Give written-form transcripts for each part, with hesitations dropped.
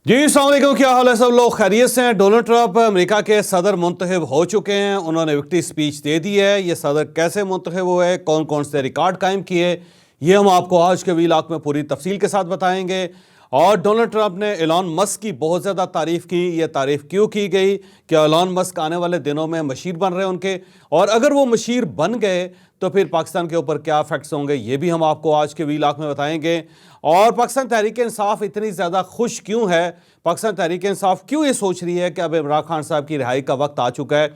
جی السلام علیکم، کیا حال ہے؟ سب لوگ خیریت سے ہیں؟ ڈونلڈ ٹرمپ امریکہ کے صدر منتخب ہو چکے ہیں، انہوں نے وکٹری سپیچ دے دی ہے۔ یہ صدر کیسے منتخب ہوئے، کون کون سے ریکارڈ قائم کیے، یہ ہم آپ کو آج کے ویلاگ میں پوری تفصیل کے ساتھ بتائیں گے۔ اور ڈونلڈ ٹرمپ نے ایلان مسک کی بہت زیادہ تعریف کی۔ یہ تعریف کیوں کی گئی کہ ایلان مسک آنے والے دنوں میں مشیر بن رہے ہیں ان کے، اور اگر وہ مشیر بن گئے تو پھر پاکستان کے اوپر کیا افیکٹس ہوں گے، یہ بھی ہم آپ کو آج کے ویلاگ میں بتائیں گے۔ اور پاکستان تحریک انصاف اتنی زیادہ خوش کیوں ہے، پاکستان تحریک انصاف کیوں یہ سوچ رہی ہے کہ اب عمران خان صاحب کی رہائی کا وقت آ چکا ہے،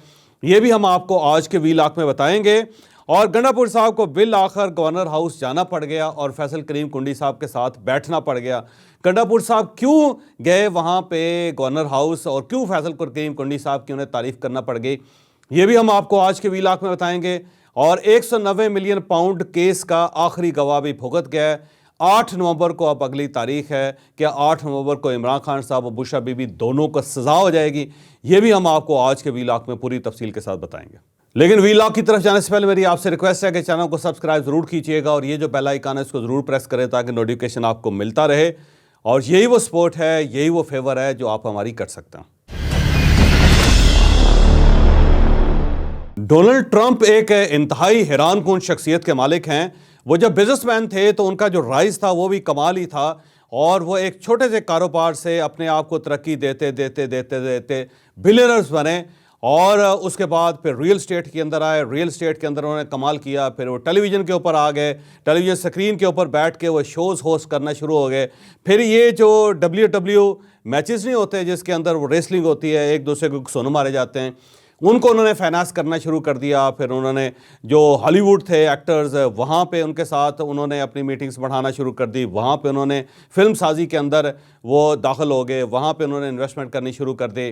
یہ بھی ہم آپ کو آج کے ویلاگ میں بتائیں گے۔ اور گنڈا پور صاحب کو بالآخر گورنر ہاؤس جانا پڑ گیا اور فیصل کریم کنڈی صاحب کے ساتھ بیٹھنا پڑ گیا۔ گنڈا پور صاحب کیوں گئے وہاں پہ گورنر ہاؤس، اور کیوں فیصل کریم کنڈی صاحب کی انہیں تعریف کرنا پڑ گئی، یہ بھی ہم آپ کو آج کے ویلاگ میں بتائیں گے۔ اور 190 ملین پاؤنڈ کیس کا آخری گواہ بھی بھگت گیا ہے۔ 8 نومبر کو اب اگلی تاریخ ہے کہ 8 نومبر کو عمران خان صاحب اور بشرا بی بی دونوں کو سزا ہو جائے گی، یہ بھی ہم آپ کو آج کے ویلاگ میں پوری تفصیل کے ساتھ بتائیں گے۔ لیکن ویلاگ کی طرف جانے سے پہلے میری آپ سے ریکویسٹ ہے کہ چینل کو سبسکرائب ضرور کیجیے گا، اور یہ جو بیل آئیکن ہے اس کو ضرور پریس کریں تاکہ نوٹیفیکیشن آپ کو ملتا رہے، اور یہی وہ سپورٹ ہے، یہی وہ فیور ہے جو آپ ہماری کر سکتے ہیں۔ ڈونلڈ ٹرمپ ایک انتہائی حیران کن شخصیت کے مالک ہیں۔ وہ جب بزنس مین تھے تو ان کا جو رائز تھا وہ بھی کمال ہی تھا، اور وہ ایک چھوٹے سے کاروبار سے اپنے آپ کو ترقی دیتے دیتے دیتے دیتے بلینئرز بنے، اور اس کے بعد پھر ریل اسٹیٹ کے اندر آئے۔ ریل اسٹیٹ کے اندر انہوں نے کمال کیا، پھر وہ ٹیلی ویژن کے اوپر آ گئے، ٹیلی ویژن سکرین کے اوپر بیٹھ کے وہ شوز ہوسٹ کرنا شروع ہو گئے۔ پھر یہ جو WW میچز نہیں ہوتے جس کے اندر وہ ریسلنگ ہوتی ہے، ایک دوسرے کو سونے مارے جاتے ہیں، ان کو انہوں نے فائنانس کرنا شروع کر دیا۔ پھر انہوں نے جو ہالی ووڈ تھے ایکٹرز، وہاں پہ ان کے ساتھ انہوں نے اپنی میٹنگز بڑھانا شروع کر دی، وہاں پہ انہوں نے فلم سازی کے اندر وہ داخل ہو گئے، وہاں پہ انہوں نے انویسٹمنٹ کرنی شروع کر دی،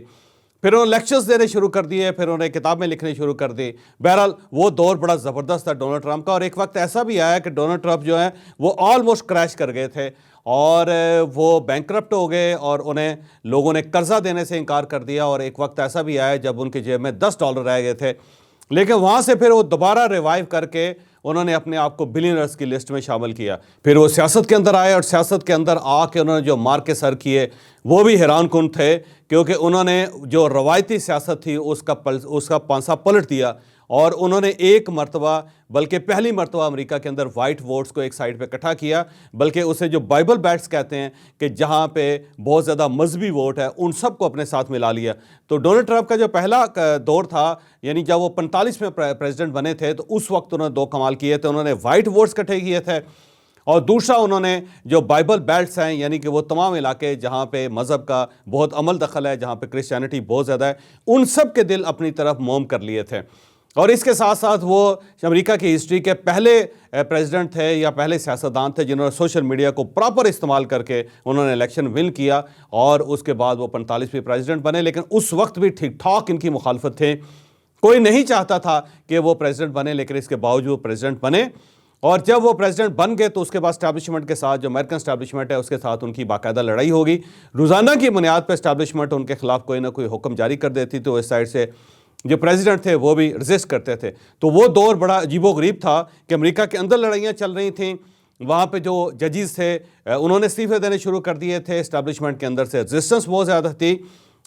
پھر انہوں نے لیکچرز دینے شروع کر دیے، پھر انہوں نے کتابیں لکھنی شروع کر دی۔ بہرحال وہ دور بڑا زبردست تھا ڈونلڈ ٹرمپ کا، اور ایک وقت ایسا بھی آیا کہ ڈونلڈ ٹرمپ جو ہیں وہ آلموسٹ کریش کر گئے تھے، اور وہ بینکرپٹ ہو گئے، اور انہیں لوگوں نے قرضہ دینے سے انکار کر دیا، اور ایک وقت ایسا بھی آیا جب ان کی جیب میں $10 رہ گئے تھے، لیکن وہاں سے پھر وہ دوبارہ ریوائیو کر کے انہوں نے اپنے آپ کو بلینئرز کی لسٹ میں شامل کیا۔ پھر وہ سیاست کے اندر آئے، اور سیاست کے اندر آ کے انہوں نے جو مار کے سر کیے وہ بھی حیران کن تھے، کیونکہ انہوں نے جو روایتی سیاست تھی اس کا پانسا پلٹ دیا، اور انہوں نے ایک مرتبہ، بلکہ پہلی مرتبہ امریکہ کے اندر وائٹ ووٹس کو ایک سائڈ پہ اکٹھا کیا، بلکہ اسے جو بائبل بیٹس کہتے ہیں کہ جہاں پہ بہت زیادہ مذہبی ووٹ ہے، ان سب کو اپنے ساتھ ملا لیا۔ تو ڈونلڈ ٹرمپ کا جو پہلا دور تھا، یعنی جب وہ 45 میں پریزیڈنٹ بنے تھے، تو اس وقت انہوں نے 2 کمال کیے تھے۔ انہوں نے وائٹ ووٹس اکٹھے کیے تھے، اور دوسرا انہوں نے جو بائبل بیلٹس ہیں، یعنی کہ وہ تمام علاقے جہاں پہ مذہب کا بہت عمل دخل ہے، جہاں پہ کرسچینٹی بہت زیادہ ہے، ان سب کے دل اپنی طرف موم کر لیے تھے۔ اور اس کے ساتھ ساتھ وہ امریکہ کی ہسٹری کے پہلے پریزیڈنٹ تھے یا پہلے سیاستدان تھے جنہوں نے سوشل میڈیا کو پراپر استعمال کر کے انہوں نے الیکشن ون کیا، اور اس کے بعد وہ 45ویں پریزیڈنٹ بنے۔ لیکن اس وقت بھی ٹھیک ٹھاک ان کی مخالفت تھے، کوئی نہیں چاہتا تھا کہ وہ پریزیڈنٹ بنے، لیکن اس کے باوجود وہ پریزیڈنٹ بنے۔ اور جب وہ پریزیڈنٹ بن گئے تو اس کے بعد اسٹیبلشمنٹ کے ساتھ، جو امریکن اسٹیبلشمنٹ ہے اس کے ساتھ ان کی باقاعدہ لڑائی ہوگی۔ روزانہ کی بنیاد پہ اسٹیبلشمنٹ ان کے خلاف کوئی نہ کوئی حکم جاری کر دیتی، تو اس سائڈ سے جو پریزیڈنٹ تھے وہ بھی ریزسٹ کرتے تھے۔ تو وہ دور بڑا عجیب و غریب تھا کہ امریکہ کے اندر لڑائیاں چل رہی تھیں، وہاں پہ جو ججز تھے انہوں نے استعفے دینے شروع کر دیے تھے، اسٹیبلشمنٹ کے اندر سے ریزسٹنس بہت زیادہ تھی،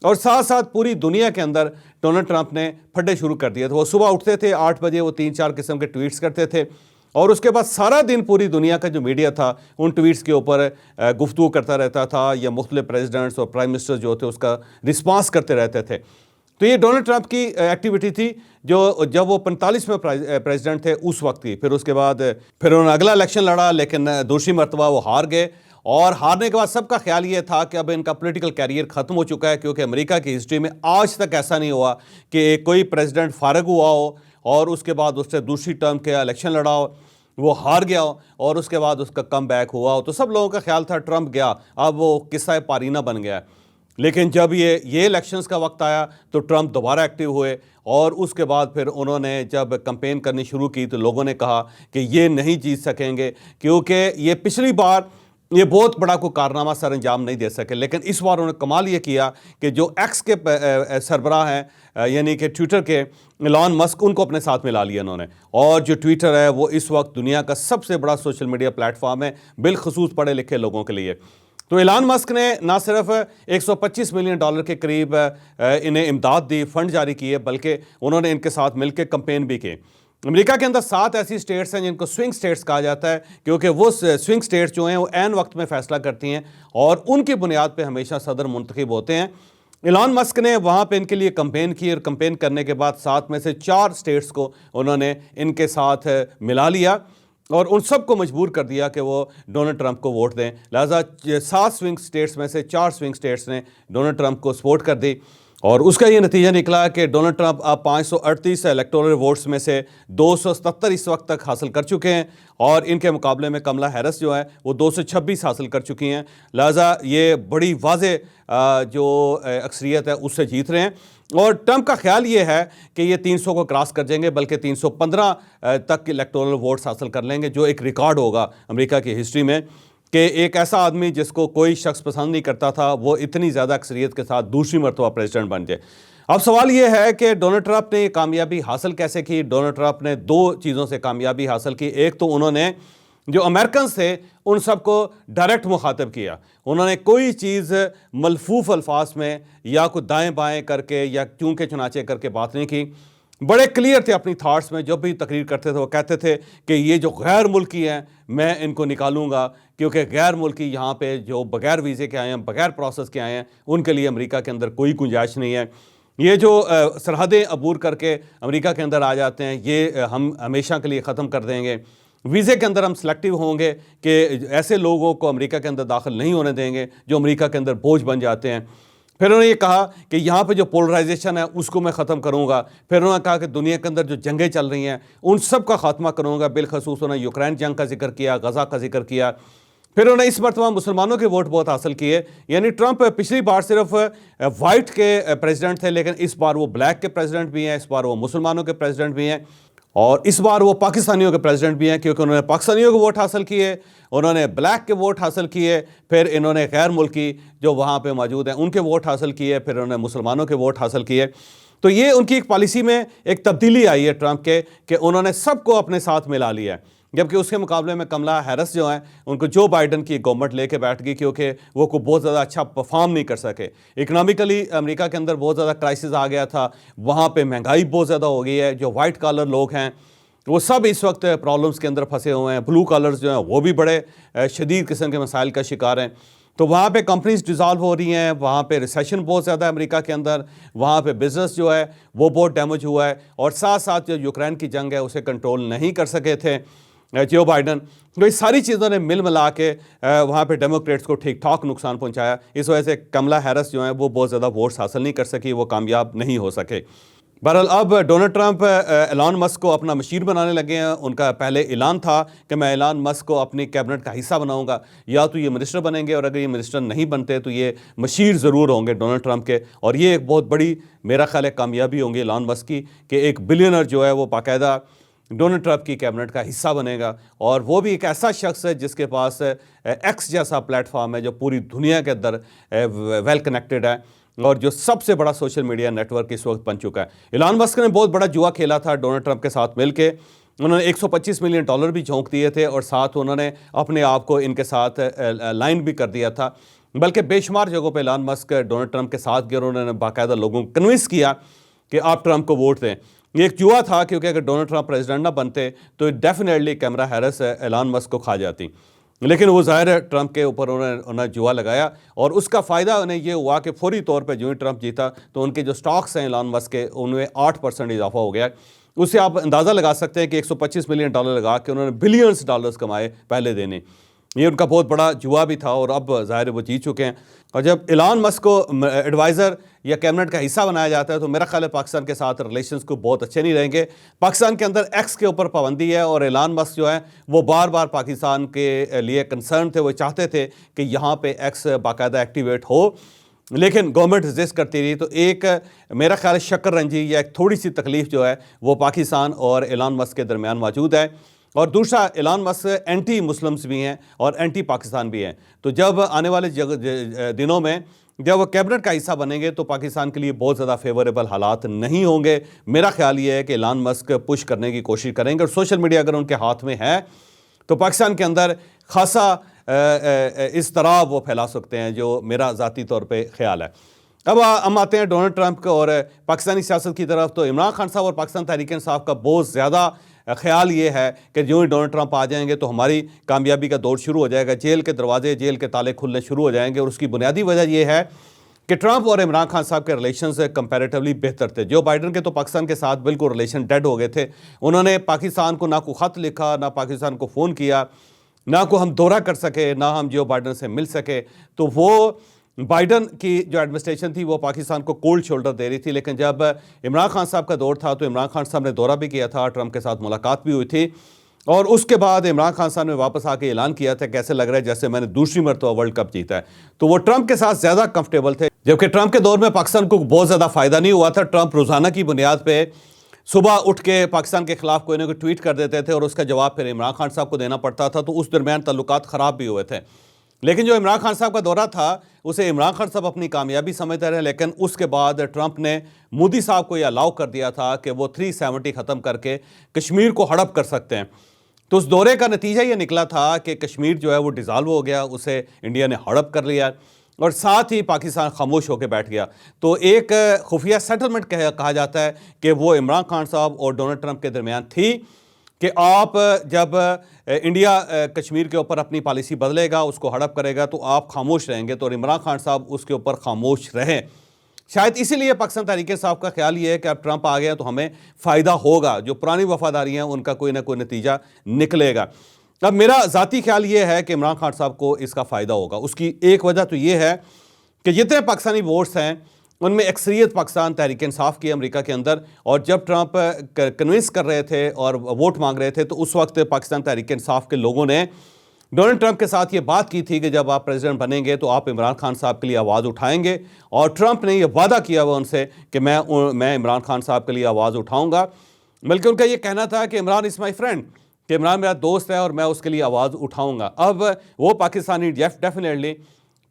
اور ساتھ ساتھ پوری دنیا کے اندر ڈونلڈ ٹرمپ نے پھڈے شروع کر دیے تھے۔ وہ صبح اٹھتے تھے 8 بجے، وہ 3-4 قسم کے ٹویٹس کرتے تھے، اور اس کے بعد سارا دن پوری دنیا کا جو میڈیا تھا ان ٹویٹس کے اوپر گفتگو کرتا رہتا تھا، یا مختلف پریزیڈنٹس اور پرائم منسٹر جو تھے اس کا رسپانس کرتے رہتے تھے۔ تو یہ ڈونلڈ ٹرمپ کی ایکٹیویٹی تھی جو جب وہ 45 میں پریزیڈنٹ تھے اس وقت کی۔ پھر اس کے بعد پھر انہوں نے اگلا الیکشن لڑا، لیکن دوسری مرتبہ وہ ہار گئے، اور ہارنے کے بعد سب کا خیال یہ تھا کہ اب ان کا پولیٹیکل کیریئر ختم ہو چکا ہے، کیونکہ امریکہ کی ہسٹری میں آج تک ایسا نہیں ہوا کہ کوئی پریزیڈنٹ فارغ ہوا ہو اور اس کے بعد اس سے دوسری ٹرم کے الیکشن لڑا ہو، وہ ہار گیا ہو، اور اس کے بعد اس کا کم بیک ہوا ہو۔ تو سب لوگوں کا خیال تھا ٹرمپ گیا، اب وہ قصہ پارینہ بن گیا ہے۔ لیکن جب یہ الیکشنز کا وقت آیا تو ٹرمپ دوبارہ ایکٹیو ہوئے، اور اس کے بعد پھر انہوں نے جب کمپین کرنی شروع کی تو لوگوں نے کہا کہ یہ نہیں جیت سکیں گے، کیونکہ یہ پچھلی بار یہ بہت بڑا کوئی کارنامہ سر انجام نہیں دے سکے۔ لیکن اس بار انہوں نے کمال یہ کیا کہ جو ایکس کے سربراہ ہیں، یعنی کہ ٹویٹر کے ایلان مسک، ان کو اپنے ساتھ ملا لیا انہوں نے، اور جو ٹویٹر ہے وہ اس وقت دنیا کا سب سے بڑا سوشل میڈیا پلیٹ فارم ہے، بالخصوص پڑھے لکھے لوگوں کے لیے۔ تو ایلان مسک نے نہ صرف $125 ملین کے قریب انہیں امداد دی، فنڈ جاری کیے، بلکہ انہوں نے ان کے ساتھ مل کے کمپین بھی کی۔ امریکہ کے اندر 7 ایسی سٹیٹس ہیں جن کو سوئنگ سٹیٹس کہا جاتا ہے، کیونکہ وہ سوئنگ سٹیٹس جو ہیں وہ عین وقت میں فیصلہ کرتی ہیں اور ان کی بنیاد پہ ہمیشہ صدر منتخب ہوتے ہیں۔ ایلان مسک نے وہاں پہ ان کے لیے کمپین کی، اور کمپین کرنے کے بعد 7 میں سے 4 سٹیٹس کو انہوں نے ان کے ساتھ ملا لیا اور ان سب کو مجبور کر دیا کہ وہ ڈونلڈ ٹرمپ کو ووٹ دیں۔ لہٰذا 7 سوئنگ سٹیٹس میں سے 4 سوئنگ سٹیٹس نے ڈونلڈ ٹرمپ کو سپورٹ کر دی، اور اس کا یہ نتیجہ نکلا کہ ڈونلڈ ٹرمپ اب 538 الیکٹورل ووٹس میں سے 277 اس وقت تک حاصل کر چکے ہیں، اور ان کے مقابلے میں کملا ہیرس جو ہے وہ 226 حاصل کر چکی ہیں۔ لہٰذا یہ بڑی واضح جو اکثریت ہے اس سے جیت رہے ہیں، اور ٹرمپ کا خیال یہ ہے کہ یہ 300 کو کراس کر جائیں گے، بلکہ 315 تک الیکٹورل ووٹس حاصل کر لیں گے، جو ایک ریکارڈ ہوگا امریکہ کی ہسٹری میں کہ ایک ایسا آدمی جس کو کوئی شخص پسند نہیں کرتا تھا وہ اتنی زیادہ اکثریت کے ساتھ دوسری مرتبہ پریزیڈنٹ بن جائے۔ اب سوال یہ ہے کہ ڈونلڈ ٹرمپ نے یہ کامیابی حاصل کیسے کی؟ ڈونلڈ ٹرمپ نے 2 چیزوں سے کامیابی حاصل کی۔ ایک تو انہوں نے جو امریکنز تھے ان سب کو ڈائریکٹ مخاطب کیا، انہوں نے کوئی چیز ملفوف الفاظ میں یا کوئی دائیں بائیں کر کے یا چونکے چنانچے کر کے بات نہیں کی، بڑے کلیئر تھے اپنی تھاٹس میں۔ جب بھی تقریر کرتے تھے وہ کہتے تھے کہ یہ جو غیر ملکی ہیں میں ان کو نکالوں گا، کیونکہ غیر ملکی یہاں پہ جو بغیر ویزے کے آئے ہیں، بغیر پروسیس کے آئے ہیں، ان کے لیے امریکہ کے اندر کوئی گنجائش نہیں ہے۔ یہ جو سرحدیں عبور کر کے امریکہ کے اندر آ جاتے ہیں یہ ہم ہمیشہ کے لیے ختم کر دیں گے۔ ویزے کے اندر ہم سلیکٹیو ہوں گے کہ ایسے لوگوں کو امریکہ کے اندر داخل نہیں ہونے دیں گے جو امریکہ کے اندر بوجھ بن جاتے ہیں۔ پھر انہوں نے یہ کہا کہ یہاں پہ جو پولرائزیشن ہے اس کو میں ختم کروں گا۔ پھر انہوں نے کہا کہ دنیا کے اندر جو جنگیں چل رہی ہیں ان سب کا خاتمہ کروں گا، بالخصوص انہوں نے یوکرین جنگ کا ذکر کیا، غزہ کا ذکر کیا۔ پھر انہوں نے اس مرتبہ مسلمانوں کے ووٹ بہت حاصل کیے، یعنی ٹرمپ پچھلی بار صرف وائٹ کے پریزیڈنٹ تھے، لیکن اس بار وہ بلیک کے پریزیڈنٹ بھی ہیں، اس بار وہ مسلمانوں کے پریزیڈنٹ بھی ہیں، اور اس بار وہ پاکستانیوں کے پریزیڈنٹ بھی ہیں، کیونکہ انہوں نے پاکستانیوں کے ووٹ حاصل کیے، انہوں نے بلیک کے ووٹ حاصل کیے، پھر انہوں نے غیر ملکی جو وہاں پہ موجود ہیں ان کے ووٹ حاصل کیے، پھر انہوں نے مسلمانوں کے ووٹ حاصل کیے۔ تو یہ ان کی ایک پالیسی میں ایک تبدیلی آئی ہے ٹرمپ کے کہ انہوں نے سب کو اپنے ساتھ ملا لیا ہے، جبکہ اس کے مقابلے میں کملا ہیرس جو ہیں ان کو جو بائیڈن کی گورنمنٹ لے کے بیٹھ گئی، کیونکہ وہ کوئی بہت زیادہ اچھا پرفارم نہیں کر سکے۔ اکنامکلی امریکہ کے اندر بہت زیادہ کرائسس آ گیا تھا، وہاں پہ مہنگائی بہت زیادہ ہو گئی ہے، جو وائٹ کالر لوگ ہیں وہ سب اس وقت پرابلمز کے اندر پھنسے ہوئے ہیں، بلو کالرز جو ہیں وہ بھی بڑے شدید قسم کے مسائل کا شکار ہیں۔ تو وہاں پہ کمپنیز ڈیزالو ہو رہی ہیں، وہاں پہ ریسیشن بہت زیادہ ہے امریکہ کے اندر، وہاں پہ بزنس جو ہے وہ بہت ڈیمیج ہوا ہے، اور ساتھ ساتھ جو یوکرین کی جنگ ہے اسے کنٹرول نہیں کر سکے تھے جو بائیڈن۔ تو اس ساری چیزوں نے مل ملا کے وہاں پہ ڈیموکریٹس کو ٹھیک ٹھاک نقصان پہنچایا۔ اس وجہ سے کملا ہیرس جو ہیں وہ بہت زیادہ ووٹس حاصل نہیں کر سکی، وہ کامیاب نہیں ہو سکے۔ بہرحال اب ڈونلڈ ٹرمپ ایلان مسک کو اپنا مشیر بنانے لگے ہیں۔ ان کا پہلے اعلان تھا کہ میں ایلان مسک کو اپنی کیبنٹ کا حصہ بناؤں گا، یا تو یہ منسٹر بنیں گے، اور اگر یہ منسٹر نہیں بنتے تو یہ مشیر ضرور ہوں گے ڈونلڈ ٹرمپ کے، اور یہ ایک بہت بڑی میرا خیال ہے کامیابی ہوں گی ایلان مسک کی کہ ایک بلینر جو ہے وہ باقاعدہ ڈونلڈ ٹرمپ کی کیبنٹ کا حصہ بنے گا، اور وہ بھی ایک ایسا شخص ہے جس کے پاس ایکس جیسا پلیٹ فارم ہے جو پوری دنیا کے اندر ویل کنیکٹڈ ہے، اور جو سب سے بڑا سوشل میڈیا نیٹ ورک اس وقت بن چکا ہے۔ ایلان مسک نے بہت بڑا جوا کھیلا تھا ڈونلڈ ٹرمپ کے ساتھ مل کے، انہوں نے $125 ملین بھی جھونک دیے تھے، اور ساتھ انہوں نے اپنے آپ کو ان کے ساتھ لائن بھی کر دیا تھا، بلکہ بے شمار جگہوں پہ ایلان مسک ڈونلڈ ٹرمپ کے ساتھ گئے، انہوں نے باقاعدہ لوگوں کو کنونس کیا کہ آپ ٹرمپ کو ووٹ دیں۔ یہ ایک جوا تھا، کیونکہ اگر ڈونلڈ ٹرمپ پریزیڈنٹ نہ بنتے تو ڈیفینیٹلی کیمرا ہیرس ایلان مسک کو کھا جاتی، لیکن وہ ظاہر ہے ٹرمپ کے اوپر انہوں نے جوا لگایا، اور اس کا فائدہ انہیں یہ ہوا کہ فوری طور پہ جو ہی ٹرمپ جیتا تو ان کے جو سٹاکس ہیں ایلان مسک کے ان میں 8% اضافہ ہو گیا۔ اس سے آپ اندازہ لگا سکتے ہیں کہ $125 ملین لگا کے انہوں نے بلینز ڈالرز کمائے پہلے دینے۔ یہ ان کا بہت بڑا جوا بھی تھا، اور اب ظاہر ہے وہ جیت چکے ہیں۔ اور جب ایلان مسک کو ایڈوائزر یا کیبنٹ کا حصہ بنایا جاتا ہے تو میرا خیال ہے پاکستان کے ساتھ ریلیشنز کو بہت اچھے نہیں رہیں گے۔ پاکستان کے اندر ایکس کے اوپر پابندی ہے، اور ایلان مسک جو ہے وہ بار بار پاکستان کے لیے کنسرن تھے، وہ چاہتے تھے کہ یہاں پہ ایکس باقاعدہ ایکٹیویٹ ہو، لیکن گورنمنٹ ریزسٹ کرتی رہی۔ تو ایک میرا خیال ہے شکر رنجی یا ایک تھوڑی سی تکلیف جو ہے وہ پاکستان اور ایلان مسک کے درمیان موجود ہے، اور دوسرا ایلان مسک اینٹی مسلمز بھی ہیں اور اینٹی پاکستان بھی ہیں۔ تو جب آنے والے دنوں میں جب وہ کیبنٹ کا حصہ بنیں گے تو پاکستان کے لیے بہت زیادہ فیوریبل حالات نہیں ہوں گے۔ میرا خیال یہ ہے کہ ایلان مسک پش کرنے کی کوشش کریں گے، اور سوشل میڈیا اگر ان کے ہاتھ میں ہے تو پاکستان کے اندر خاصا اضطراب وہ پھیلا سکتے ہیں، جو میرا ذاتی طور پہ خیال ہے۔ اب ہم آتے ہیں ڈونلڈ ٹرمپ کو اور پاکستانی سیاست کی طرف۔ تو عمران خان صاحب اور پاکستان تحریک انصاف کا بہت زیادہ خیال یہ ہے کہ جو ہی ڈونلڈ ٹرمپ آ جائیں گے تو ہماری کامیابی کا دور شروع ہو جائے گا، جیل کے دروازے، جیل کے تالے کھلنے شروع ہو جائیں گے۔ اور اس کی بنیادی وجہ یہ ہے کہ ٹرمپ اور عمران خان صاحب کے ریلیشنز کمپیریٹیولی بہتر تھے۔ جو بائیڈن کے تو پاکستان کے ساتھ بالکل ریلیشن ڈیڈ ہو گئے تھے، انہوں نے پاکستان کو نہ کوئی خط لکھا، نہ پاکستان کو فون کیا، نہ کو ہم دورہ کر سکے، نہ ہم جو بائیڈن سے مل سکے۔ تو وہ بائیڈن کی جو ایڈمنسٹریشن تھی وہ پاکستان کو کولڈ شولڈر دے رہی تھی، لیکن جب عمران خان صاحب کا دور تھا تو عمران خان صاحب نے دورہ بھی کیا تھا، ٹرمپ کے ساتھ ملاقات بھی ہوئی تھی، اور اس کے بعد عمران خان صاحب نے واپس آ کے اعلان کیا تھا کیسے لگ رہا ہے جیسے میں نے دوسری مرتبہ ورلڈ کپ جیتا ہے۔ تو وہ ٹرمپ کے ساتھ زیادہ کمفرٹیبل تھے، جبکہ ٹرمپ کے دور میں پاکستان کو بہت زیادہ فائدہ نہیں ہوا تھا۔ ٹرمپ روزانہ کی بنیاد پہ صبح اٹھ کے پاکستان کے خلاف کوئی نہ کوئی ٹویٹ کر دیتے تھے اور اس کا جواب پھر عمران خان صاحب کو دینا پڑتا تھا، تو اس درمیان تعلقات خراب بھی ہوئے تھے۔ لیکن جو عمران خان صاحب کا دورہ تھا اسے عمران خان صاحب اپنی کامیابی سمجھتے رہے، لیکن اس کے بعد ٹرمپ نے مودی صاحب کو یہ الاؤ کر دیا تھا کہ وہ 370 ختم کر کے کشمیر کو ہڑپ کر سکتے ہیں۔ تو اس دورے کا نتیجہ یہ نکلا تھا کہ کشمیر جو ہے وہ ڈیزالو ہو گیا، اسے انڈیا نے ہڑپ کر لیا اور ساتھ ہی پاکستان خاموش ہو کے بیٹھ گیا۔ تو ایک خفیہ سیٹلمنٹ کہا جاتا ہے کہ وہ عمران خان صاحب اور ڈونلڈ ٹرمپ کے درمیان تھی کہ آپ جب انڈیا کشمیر کے اوپر اپنی پالیسی بدلے گا، اس کو ہڑپ کرے گا، تو آپ خاموش رہیں گے، تو عمران خان صاحب اس کے اوپر خاموش رہیں۔ شاید اسی لیے پاکستان تحریک صاحب کا خیال یہ ہے کہ اب ٹرمپ آ گیا تو ہمیں فائدہ ہوگا، جو پرانی وفاداری ہیں ان کا کوئی نہ کوئی نتیجہ نکلے گا۔ اب میرا ذاتی خیال یہ ہے کہ عمران خان صاحب کو اس کا فائدہ ہوگا۔ اس کی ایک وجہ تو یہ ہے کہ جتنے پاکستانی ووٹس ہیں ان میں اکثریت پاکستان تحریک انصاف کی امریکہ کے اندر، اور جب ٹرمپ کنونس کر رہے تھے اور ووٹ مانگ رہے تھے تو اس وقت پاکستان تحریک انصاف کے لوگوں نے ڈونلڈ ٹرمپ کے ساتھ یہ بات کی تھی کہ جب آپ پریزیڈنٹ بنیں گے تو آپ عمران خان صاحب کے لیے آواز اٹھائیں گے، اور ٹرمپ نے یہ وعدہ کیا ہوا ان سے کہ میں عمران خان صاحب کے لیے آواز اٹھاؤں گا، بلکہ ان کا یہ کہنا تھا کہ عمران از مائی فرینڈ، کہ عمران میرا دوست ہے اور میں اس کے لیے آواز اٹھاؤں گا۔ اب وہ پاکستانی ڈیفینیٹلی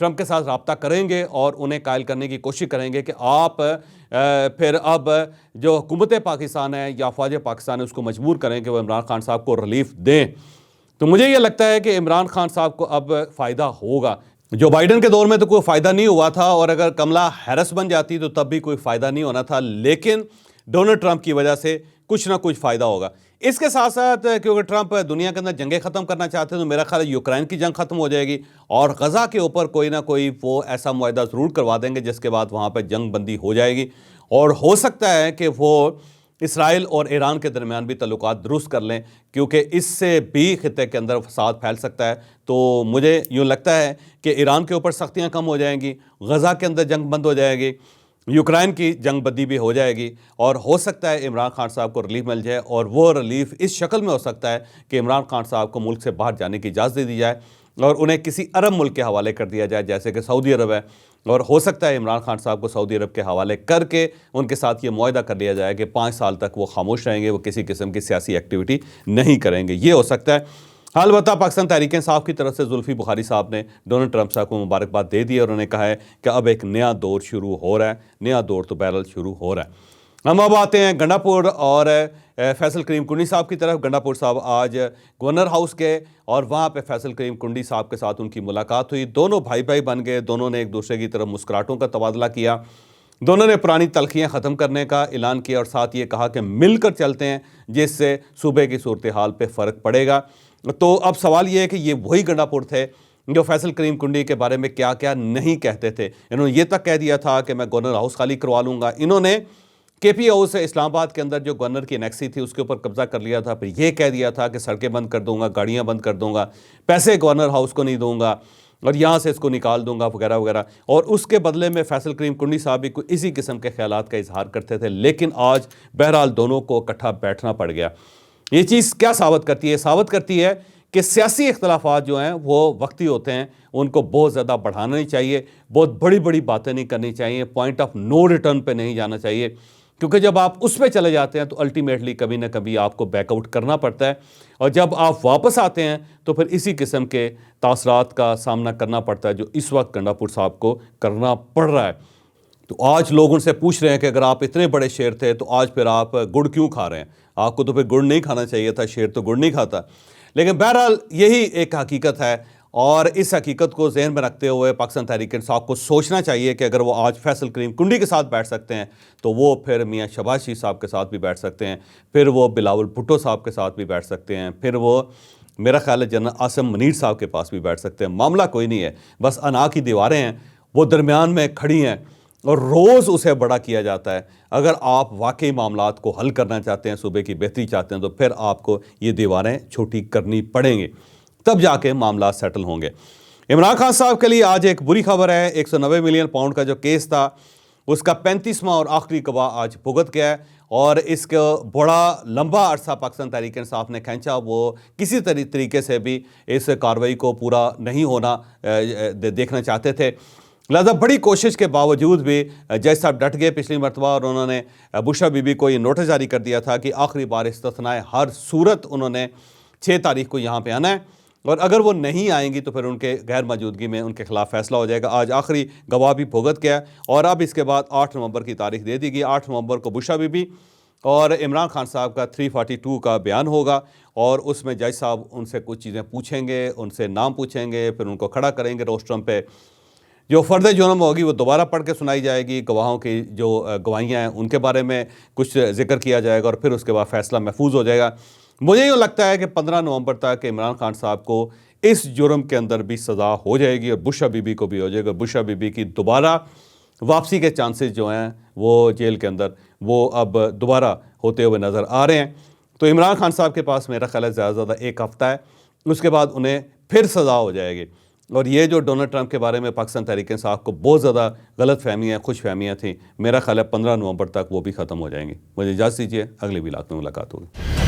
ٹرمپ کے ساتھ رابطہ کریں گے اور انہیں قائل کرنے کی کوشش کریں گے کہ آپ پھر اب جو حکومت پاکستان ہے یا افواج پاکستان ہے اس کو مجبور کریں کہ وہ عمران خان صاحب کو ریلیف دیں۔ تو مجھے یہ لگتا ہے کہ عمران خان صاحب کو اب فائدہ ہوگا۔ جو بائیڈن کے دور میں تو کوئی فائدہ نہیں ہوا تھا، اور اگر کملا ہیرس بن جاتی تو تب بھی کوئی فائدہ نہیں ہونا تھا، لیکن ڈونلڈ ٹرمپ کی وجہ سے کچھ نہ کچھ فائدہ ہوگا۔ اس کے ساتھ ساتھ کیونکہ ٹرمپ دنیا کے اندر جنگیں ختم کرنا چاہتے ہیں تو میرا خیال ہے یوکرائن کی جنگ ختم ہو جائے گی، اور غزہ کے اوپر کوئی نہ کوئی وہ ایسا معاہدہ ضرور کروا دیں گے جس کے بعد وہاں پہ جنگ بندی ہو جائے گی، اور ہو سکتا ہے کہ وہ اسرائیل اور ایران کے درمیان بھی تعلقات درست کر لیں، کیونکہ اس سے بھی خطے کے اندر فساد پھیل سکتا ہے۔ تو مجھے یوں لگتا ہے کہ ایران کے اوپر سختیاں کم ہو جائیں گی، غزہ کے اندر جنگ بند ہو جائے گی، یوکرائن کی جنگ بندی بھی ہو جائے گی، اور ہو سکتا ہے عمران خان صاحب کو ریلیف مل جائے، اور وہ ریلیف اس شکل میں ہو سکتا ہے کہ عمران خان صاحب کو ملک سے باہر جانے کی اجازت دے دی جائے اور انہیں کسی عرب ملک کے حوالے کر دیا جائے جیسے کہ سعودی عرب ہے، اور ہو سکتا ہے عمران خان صاحب کو سعودی عرب کے حوالے کر کے ان کے ساتھ یہ معاہدہ کر لیا جائے کہ 5 سال تک وہ خاموش رہیں گے، وہ کسی قسم کی سیاسی ایکٹیویٹی نہیں کریں گے، یہ ہو سکتا ہے۔ البتہ پاکستان تحریک انصاف کی طرف سے زلفی بخاری صاحب نے ڈونلڈ ٹرمپ صاحب کو مبارکباد دے دی، اور انہوں نے کہا ہے کہ اب ایک نیا دور شروع ہو رہا ہے، نیا دور تو بہرحال شروع ہو رہا ہے۔ ہم اب آتے ہیں گنڈا پور اور فیصل کریم کنڈی صاحب کی طرف۔ گنڈا پور صاحب آج گورنر ہاؤس گئے اور وہاں پہ فیصل کریم کنڈی صاحب کے ساتھ ان کی ملاقات ہوئی، دونوں بھائی بھائی بن گئے، دونوں نے ایک دوسرے کی طرف مسکراہٹوں کا تبادلہ کیا، دونوں نے پرانی تلخیاں ختم کرنے کا اعلان کیا، اور ساتھ یہ کہا کہ مل کر چلتے ہیں جس سے صوبے کی صورتحال پہ فرق پڑے گا۔ تو اب سوال یہ ہے کہ یہ وہی گنڈا پور تھے جو فیصل کریم کنڈی کے بارے میں کیا کیا نہیں کہتے تھے۔ انہوں نے یہ تک کہہ دیا تھا کہ میں گورنر ہاؤس خالی کروا لوں گا، انہوں نے کے پی ہاؤس اسلام آباد کے اندر جو گورنر کی انیکسی تھی اس کے اوپر قبضہ کر لیا تھا، پھر یہ کہہ دیا تھا کہ سڑکیں بند کر دوں گا، گاڑیاں بند کر دوں گا، پیسے گورنر ہاؤس کو نہیں دوں گا، اور یہاں سے اس کو نکال دوں گا وغیرہ وغیرہ، اور اس کے بدلے میں فیصل کریم کنڈی صاحب بھی اسی قسم کے خیالات کا اظہار کرتے تھے، لیکن آج بہرحال دونوں کو اکٹھا بیٹھنا پڑ گیا۔ یہ چیز کیا ثابت کرتی ہے؟ ثابت کرتی ہے کہ سیاسی اختلافات جو ہیں وہ وقتی ہوتے ہیں، ان کو بہت زیادہ بڑھانا نہیں چاہیے، بہت بڑی بڑی باتیں نہیں کرنی چاہیے، پوائنٹ آف نو ریٹرن پہ نہیں جانا چاہیے، کیونکہ جب آپ اس پہ چلے جاتے ہیں تو الٹیمیٹلی کبھی نہ کبھی آپ کو بیک آؤٹ کرنا پڑتا ہے، اور جب آپ واپس آتے ہیں تو پھر اسی قسم کے تاثرات کا سامنا کرنا پڑتا ہے جو اس وقت گنڈا پور صاحب کو کرنا پڑ رہا ہے۔ تو آج لوگ ان سے پوچھ رہے ہیں کہ اگر آپ اتنے بڑے شیر تھے تو آج پھر آپ گڑ کیوں کھا رہے ہیں؟ آپ کو تو پھر گڑ نہیں کھانا چاہیے تھا، شیر تو گڑ نہیں کھاتا۔ لیکن بہرحال یہی ایک حقیقت ہے، اور اس حقیقت کو ذہن میں رکھتے ہوئے پاکستان تحریک انصاف کو سوچنا چاہیے کہ اگر وہ آج فیصل کریم کنڈی کے ساتھ بیٹھ سکتے ہیں تو وہ پھر میاں شہباز شریف صاحب کے ساتھ بھی بیٹھ سکتے ہیں، پھر وہ بلاول بھٹو صاحب کے ساتھ بھی بیٹھ سکتے ہیں، پھر وہ میرا خیال ہے جنرل عاصم منیر صاحب کے پاس بھی بیٹھ سکتے ہیں۔ معاملہ کوئی نہیں ہے، بس انا کی دیواریں ہیں، وہ درمیان میں کھڑی ہیں اور روز اسے بڑا کیا جاتا ہے۔ اگر آپ واقعی معاملات کو حل کرنا چاہتے ہیں، صوبے کی بہتری چاہتے ہیں، تو پھر آپ کو یہ دیواریں چھوٹی کرنی پڑیں گی، تب جا کے معاملات سیٹل ہوں گے۔ عمران خان صاحب کے لیے آج ایک بری خبر ہے، 190 ملین پاؤنڈ کا جو کیس تھا اس کا 35واں اور آخری گواہ آج بھگت گیا ہے، اور اس کا بڑا لمبا عرصہ پاکستان تحریک انصاف نے کھینچا، وہ کسی طریقے سے بھی اس کارروائی کو پورا نہیں ہونا دیکھنا چاہتے تھے، لہذا بڑی کوشش کے باوجود بھی جج صاحب ڈٹ گئے پچھلی مرتبہ، اور انہوں نے بشرا بی بی کو یہ نوٹس جاری کر دیا تھا کہ آخری بار استثناء ہر صورت انہوں نے 6 تاریخ کو یہاں پہ آنا ہے، اور اگر وہ نہیں آئیں گی تو پھر ان کے غیر موجودگی میں ان کے خلاف فیصلہ ہو جائے گا۔ آج آخری گواہ بھی بھگت گیا، اور اب اس کے بعد 8 نومبر کی تاریخ دے دی گئی۔ 8 نومبر کو بشرا بی بی اور عمران خان صاحب کا 342 کا بیان ہوگا، اور اس میں جج صاحب ان سے کچھ چیزیں پوچھیں گے، ان سے نام پوچھیں گے، پھر ان کو کھڑا کریں گے روسٹرم پہ، جو فرد جرم ہوگی وہ دوبارہ پڑھ کے سنائی جائے گی، گواہوں کی جو گواہیاں ہیں ان کے بارے میں کچھ ذکر کیا جائے گا، اور پھر اس کے بعد فیصلہ محفوظ ہو جائے گا۔ مجھے یوں لگتا ہے کہ 15 نومبر تک عمران خان صاحب کو اس جرم کے اندر بھی سزا ہو جائے گی، اور بشرا بی بی کو بھی ہو جائے گا۔ بشرا بی بی کی دوبارہ واپسی کے چانسز جو ہیں وہ جیل کے اندر وہ اب دوبارہ ہوتے ہوئے نظر آ رہے ہیں۔ تو عمران خان صاحب کے پاس میرا خیال ہے زیادہ سے زیادہ 1 ہفتہ ہے، اس کے بعد انہیں پھر سزا ہو جائے گی۔ اور یہ جو ڈونلڈ ٹرمپ کے بارے میں پاکستان تحریک انصاف کو بہت زیادہ غلط فہمیاں، خوش فہمیاں تھیں، میرا خیال ہے 15 نومبر تک وہ بھی ختم ہو جائیں گی۔ مجھے اجازت دیجیے، اگلی ولاگ میں ملاقات ہوگی۔